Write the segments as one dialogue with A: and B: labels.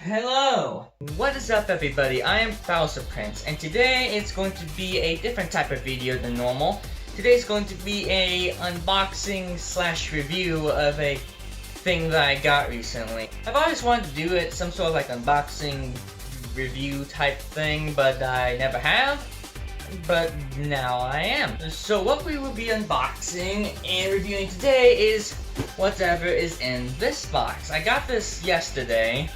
A: Hello! What is up everybody, I am Bowser Prince, and today it's going to be a different type of video than normal. Today's going to be a unboxing slash review of a thing that I got recently. I've always wanted to do it, some sort of like unboxing review type thing, but I never have. But now I am. So what we will be unboxing and reviewing today is whatever is in this box. I got this yesterday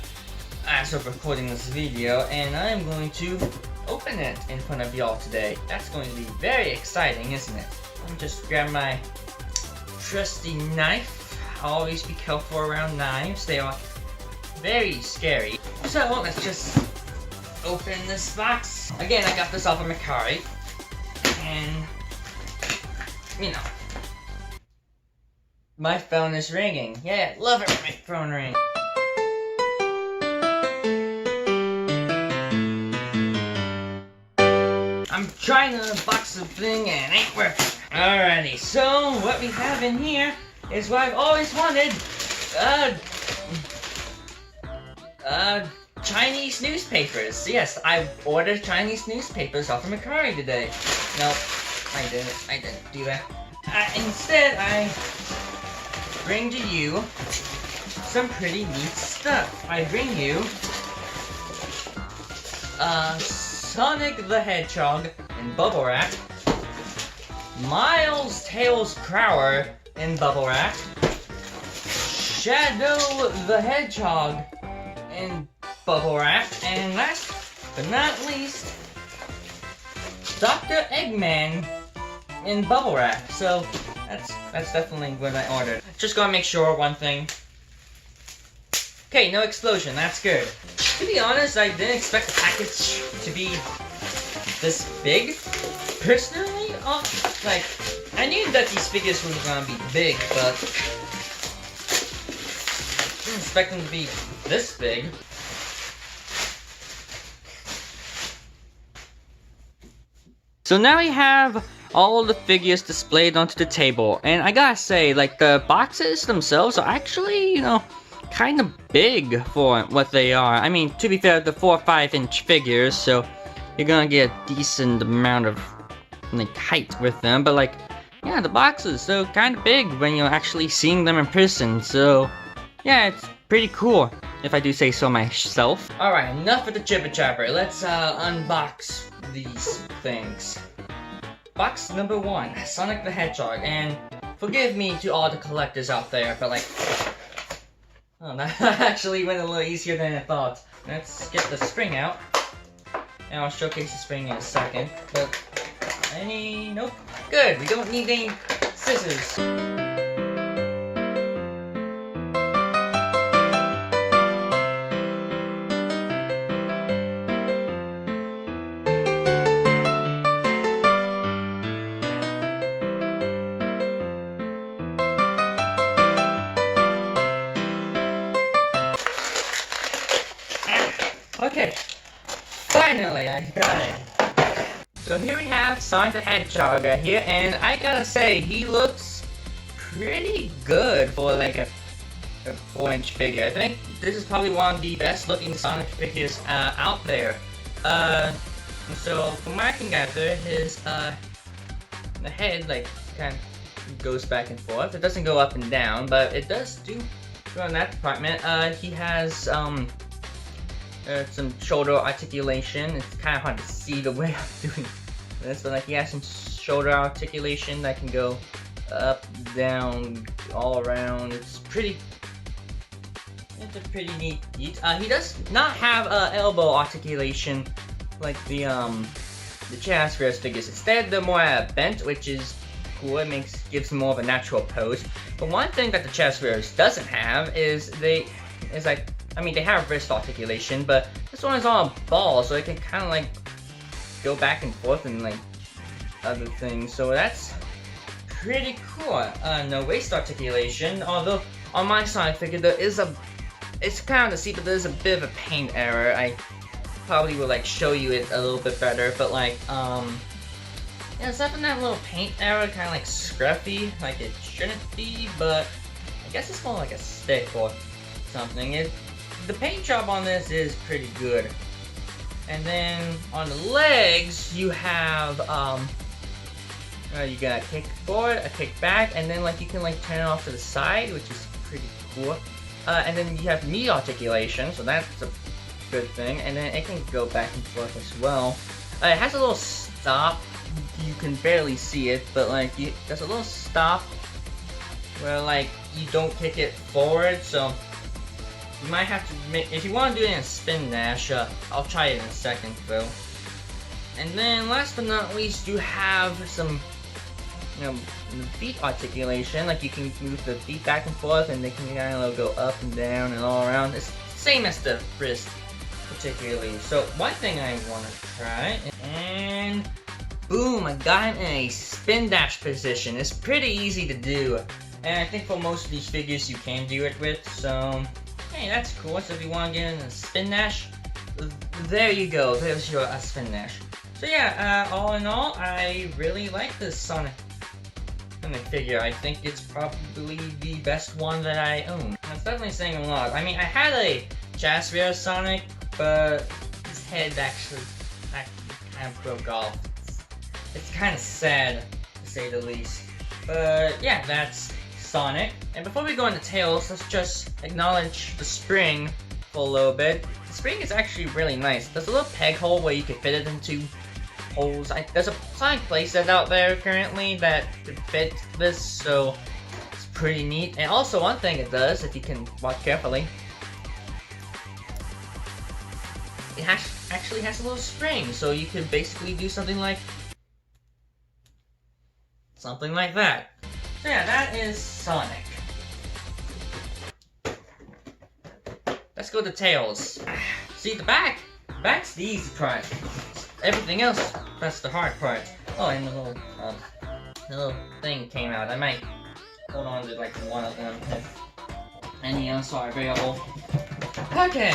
A: as of recording this video, and I am going to open it in front of y'all today. That's going to be very exciting, isn't it? Let me just grab my trusty knife. I'll always be careful around knives. They are very scary. So let's just open this box. Again, I got this off of Mercari, and you know, my phone is ringing. Yeah, love it when my phone rings. I'm trying to unbox the thing and it ain't working. Alrighty, so what we have in here is what I've always wanted. Chinese newspapers. Yes, I ordered Chinese newspapers off of Mercari today. Nope, I didn't do that. Instead, I bring to you some pretty neat stuff. I bring you Sonic the Hedgehog in bubble wrap, Miles Tails Prower in bubble wrap, Shadow the Hedgehog in bubble wrap, and last but not least, Dr. Eggman in bubble wrap. So that's definitely what I ordered. Just gotta make sure one thing. Okay, no explosion. That's good. To be honest, I didn't expect the package to be this big. Personally, like, I knew that these figures were gonna be big, but I didn't expect them to be this big. So now we have all the figures displayed onto the table, and I gotta say, like, the boxes themselves are actually, you know, kind of big for what they are. I mean, to be fair, the 4 or 5 inch figures, so you're gonna get a decent amount of like height with them, but like, yeah, the boxes, they're kind of big when you're actually seeing them in person, so yeah, it's pretty cool, if I do say so myself. Alright, enough of the jibber jabber. Let's unbox these things. Box number 1, Sonic the Hedgehog, and forgive me to all the collectors out there, but like, oh, that actually went a little easier than I thought. Let's get the spring out, and I'll showcase the spring in a second, but nope, good, we don't need any scissors. Okay, finally I got it. So here we have Sonic the Hedgehog right here, and I gotta say, he looks pretty good for like a 4 inch figure. I think this is probably one of the best looking Sonic figures out there. So from what I can gather, his the head like kind of goes back and forth. It doesn't go up and down, but it does do go in that department. He has some shoulder articulation. It's kind of hard to see the way I'm doing this, but like he has some shoulder articulation that can go up, down, all around. It's a pretty neat feat. He does not have elbow articulation like the Chasverse figures. Instead, they're more bent, which is cool. It gives them more of a natural pose. But one thing that the Chasverse doesn't have is they have wrist articulation, but this one is on a ball, so it can kind of like go back and forth and like other things. So that's pretty cool. No waist articulation, although on my Sonic figure there is it's kind of to see, but there's a bit of a paint error. I probably will like show you it a little bit better, but like yeah, aside from that little paint error, kind of like scruffy, like it shouldn't be, but I guess it's more like a stick or something. the paint job on this is pretty good. And then on the legs, you have you got a kick forward, a kick back, and then like you can like turn it off to the side, which is pretty cool. And then you have knee articulation, so that's a good thing. And then it can go back and forth as well. It has a little stop. You can barely see it, but like there's a little stop where like you don't kick it forward, so you might have to make, if you want to do it in a spin dash. I'll try it in a second though. And then last but not least, you have some, feet articulation. Like you can move the feet back and forth, and they can kind of go up and down and all around. It's the same as the wrist, particularly. So one thing I want to try, and boom, I got him in a spin dash position. It's pretty easy to do, and I think for most of these figures you can do it with. So hey, that's cool. So if you want to get in a spin dash, there you go. There's your spin dash. So yeah, all in all, I really like this Sonic figure. I think it's probably the best one that I own. That's definitely saying a lot. I mean, I had a Jasper Sonic, but his head actually kind of broke off. It's kind of sad, to say the least. But yeah, that's Sonic. And before we go into Tails, let's just acknowledge the spring for a little bit. The spring is actually really nice. There's a little peg hole where you can fit it into holes. There's a Sonic playset out there currently that could fit this, so it's pretty neat. And also one thing it does, if you can watch carefully, it actually has a little spring, so you could basically do something like that. So yeah, that is Sonic. Let's go to Tails. See, the back's the easy part. Everything else, that's the hard part. Oh, and the little thing came out. I might hold on to like one of them if any else are available. Okay.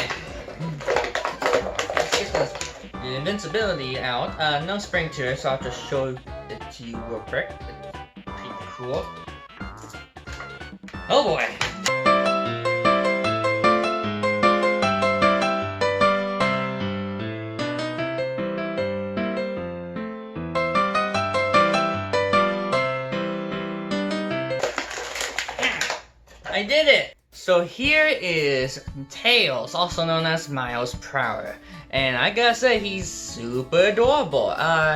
A: Let's get the invincibility out. No spring to it, so I'll just show it to you real quick. It's pretty cool. Oh boy. I did it! So here is Tails, also known as Miles Prower. And I gotta say, he's super adorable.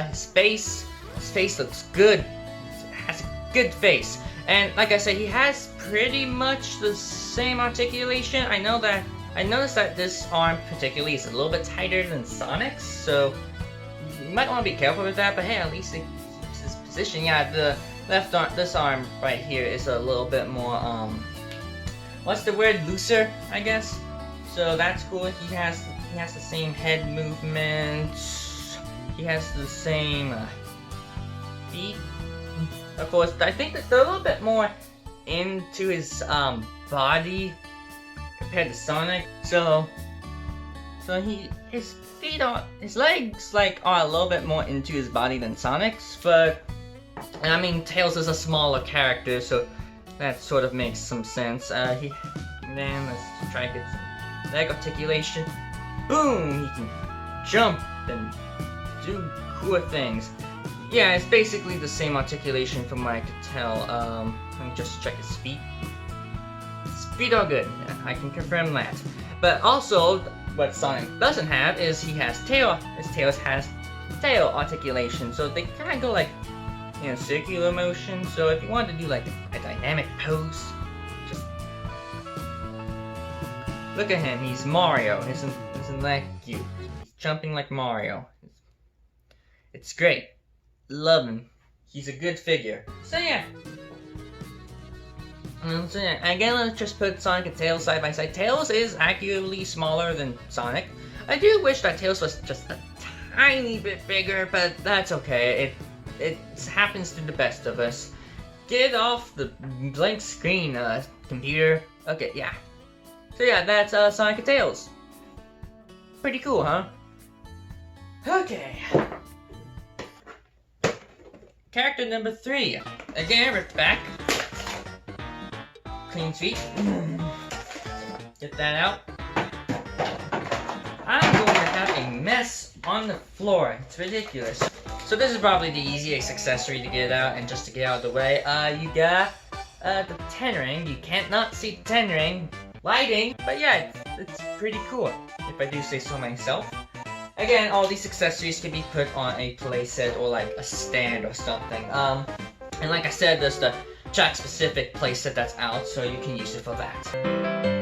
A: His face looks good. He has a good face. And like I said, he has pretty much the same articulation. I noticed that this arm particularly is a little bit tighter than Sonic's, so you might want to be careful with that, but hey, at least it keeps his position. Yeah, the left arm, this arm right here is a little bit more, what's the word? Looser, I guess. So that's cool. He has the same head movements. He has the same feet. Of course, I think that they're a little bit more into his body compared to Sonic. So his legs are a little bit more into his body than Sonic's. But I mean, Tails is a smaller character, so that sort of makes some sense. Then let's try to get some leg articulation. Boom! He can jump and do cool things. Yeah, it's basically the same articulation from what I could tell. Let me just check his feet. His feet are good. I can confirm that. But also, what Sonic doesn't have is he has tail. His Tails has tail articulation, so they kind of go like in a circular motion. So if you want to do like a dynamic pose, just look at him. He's Mario. Isn't that cute? He's jumping like Mario. It's great. Love him. He's a good figure. So yeah. Again, let's just put Sonic and Tails side by side. Tails is accurately smaller than Sonic. I do wish that Tails was just a tiny bit bigger, but that's okay. It happens to the best of us. Get off the blank screen, computer. Okay, yeah. So yeah, that's Sonic and Tails. Pretty cool, huh? Okay. Character number 3. Again, we're back. Clean feet. Get that out. have a mess on the floor. It's ridiculous. So this is probably the easiest accessory to get out, and just to get out of the way, you got the 10 ring. You can't not see the 10 ring. Lighting, but yeah, it's pretty cool, if I do say so myself. Again, all these accessories can be put on a playset or like a stand or something. And like I said, there's the Jakks specific playset that's out, so you can use it for that.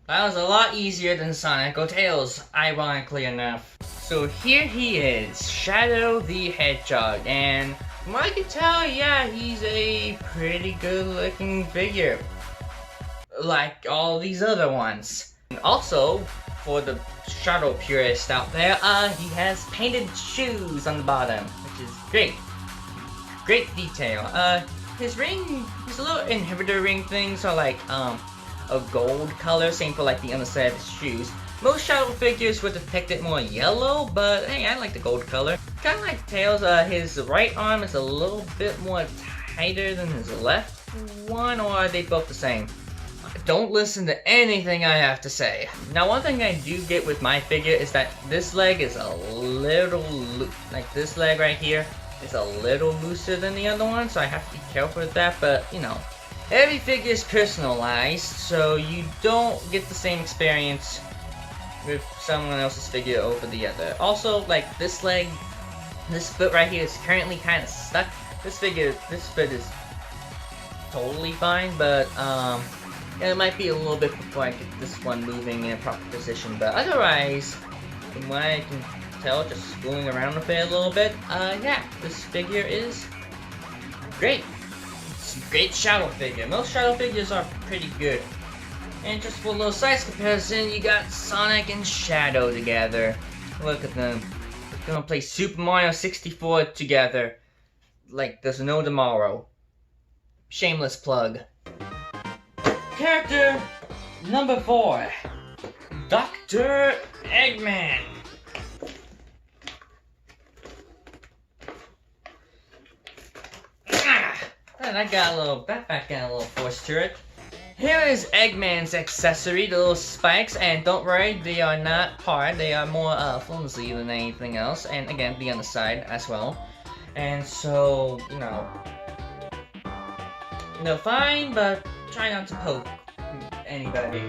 A: That was a lot easier than Sonic or Tails, ironically enough. So here he is, Shadow the Hedgehog, and from what I can tell, yeah, he's a pretty good looking figure. Like all these other ones. And also, for the Shadow purist out there, he has painted shoes on the bottom, which is great. Great detail. His ring, his little inhibitor ring things are like, a gold color, same for like the underside of his shoes. Most Shadow figures would depict it more yellow, but hey, I like the gold color. Kinda like Tails, his right arm is a little bit more tighter than his left one, or are they both the same? Don't listen to anything I have to say. Now, one thing I do get with my figure is that this leg is a little loose. Like this leg right here is a little looser than the other one, so I have to be careful with that, but you know. Every figure is personalized, so you don't get the same experience with someone else's figure over the other. Also, like this leg, this foot right here is currently kind of stuck. This foot is totally fine, but it might be a little bit before I get this one moving in a proper position. But otherwise, from what I can tell, just screwing around with it a little bit, yeah, this figure is great. It's a great Shadow figure. Most Shadow figures are pretty good. And just for a little size comparison, you got Sonic and Shadow together. Look at them. They're gonna play Super Mario 64 together. Like there's no tomorrow. Shameless plug. Character number 4. Dr. Eggman. And that got a little force to it. Here is Eggman's accessory, the little spikes, and don't worry, they are not hard, they are more flimsy than anything else, and again, the underside as well. And so, you know, fine, but try not to poke anybody.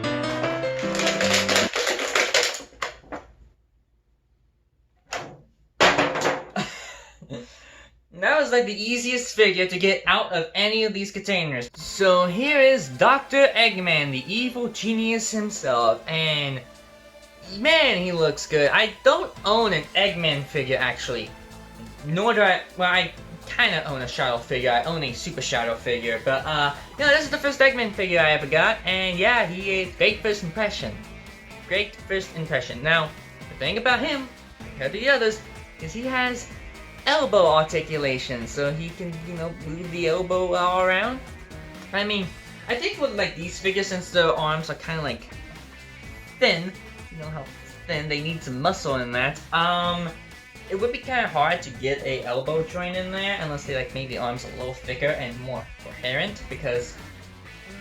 A: That was like the easiest figure to get out of any of these containers. So here is Dr. Eggman, the evil genius himself, and man, he looks good. I don't own an Eggman figure actually, nor do I, well, I kind of own a Shadow figure. I own a Super Shadow figure, but you know, this is the first Eggman figure I ever got, and yeah, he is great first impression. Great first impression. Now, the thing about him, compared to the others, is he has elbow articulation, so he can, you know, move the elbow all around. I mean, I think with like these figures, since their arms are kind of like thin, you know how thin, they need some muscle in that. It would be kind of hard to get a elbow joint in there unless they like made the arms a little thicker and more coherent, because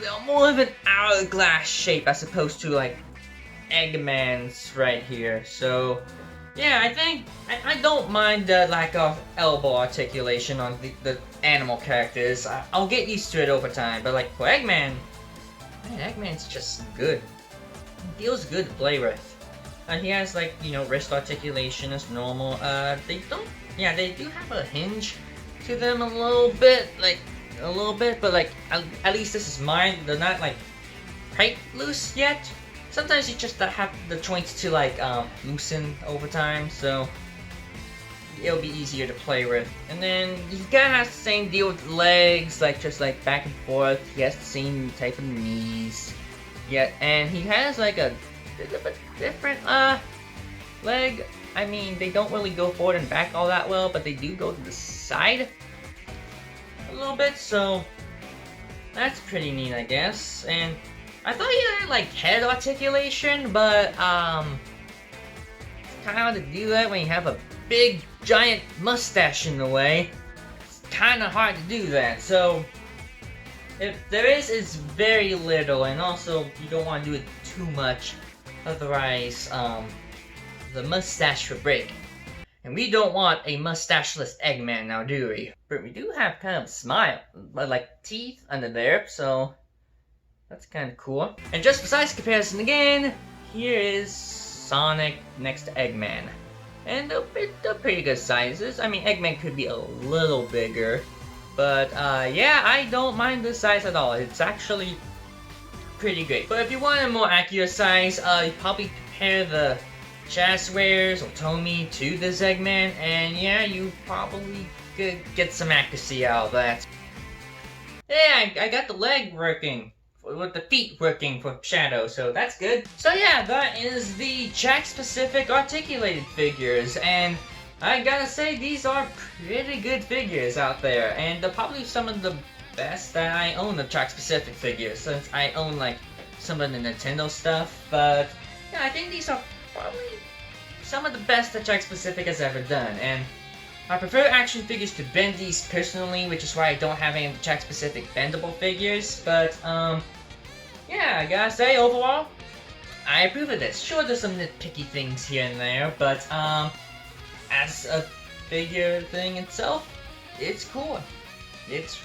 A: they're more of an hourglass shape as opposed to like Eggman's right here. So yeah, I think I don't mind the lack of elbow articulation on the animal characters. I'll get used to it over time, but like for Eggman, man, Eggman's just good. He feels good to play with. He has like, you know, wrist articulation as normal. They do have a hinge to them a little bit, but like at least this is mine. They're not like quite loose yet. Sometimes you just have the joints to like loosen over time, so it'll be easier to play with. And then he kind of has the same deal with legs, like just like back and forth. He has the same type of knees. Yeah, and he has like a different leg. I mean, they don't really go forward and back all that well, but they do go to the side a little bit, so that's pretty neat, I guess. And I thought he had like head articulation, but it's kind of hard to do that when you have a big giant mustache in the way. It's kind of hard to do that. So If there is, it's very little, and also you don't want to do it too much, otherwise, the mustache will break. And we don't want a mustacheless Eggman now, do we? But we do have kind of a smile, like teeth under there, so that's kind of cool. And just for size comparison again, here is Sonic next to Eggman. And they're pretty good sizes. I mean, Eggman could be a little bigger, but yeah, I don't mind the size at all. It's actually pretty great. But if you want a more accurate size, you probably compare the Jazzwares or Tomy to this Eggman, and yeah, you probably could get some accuracy out of that. Yeah, I got the leg working, with the feet working for Shadow, so that's good. So yeah, that is the Jakks Sonic Articulated Figures, and I gotta say, these are pretty good figures out there, and they're probably some of the best that I own of Jakks Sonic figures, since I own like some of the Nintendo stuff, but yeah, I think these are probably some of the best that Jakks Sonic has ever done, and I prefer action figures to bendies personally, which is why I don't have any of the Jakks Sonic bendable figures, but yeah, I gotta say, overall, I approve of this. Sure, there's some nitpicky things here and there, but as a figure thing itself, it's cool. It's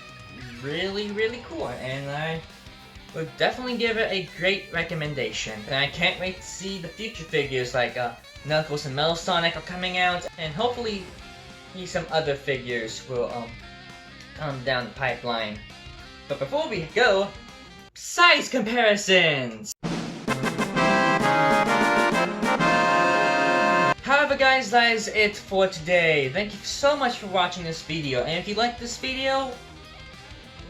A: really, really cool, and I would definitely give it a great recommendation. And I can't wait to see the future figures like Knuckles and Metal Sonic are coming out, and hopefully some other figures will come down the pipeline. But before we go, size comparisons! However guys, that is it for today. Thank you so much for watching this video, and if you like this video,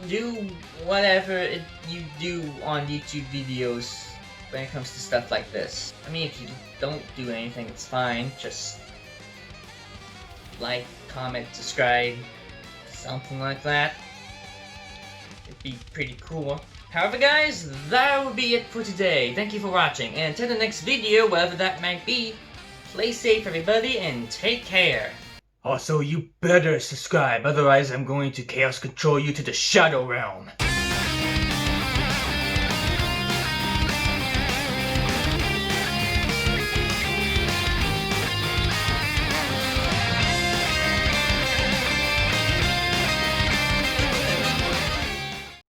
A: do whatever you do on YouTube videos when it comes to stuff like this. I mean, if you don't do anything, it's fine. Just like, comment, subscribe, something like that. It'd be pretty cool. However guys, that will be it for today. Thank you for watching, and until the next video, whatever that might be, play safe everybody, and take care. Also, you better subscribe, otherwise I'm going to chaos control you to the Shadow Realm.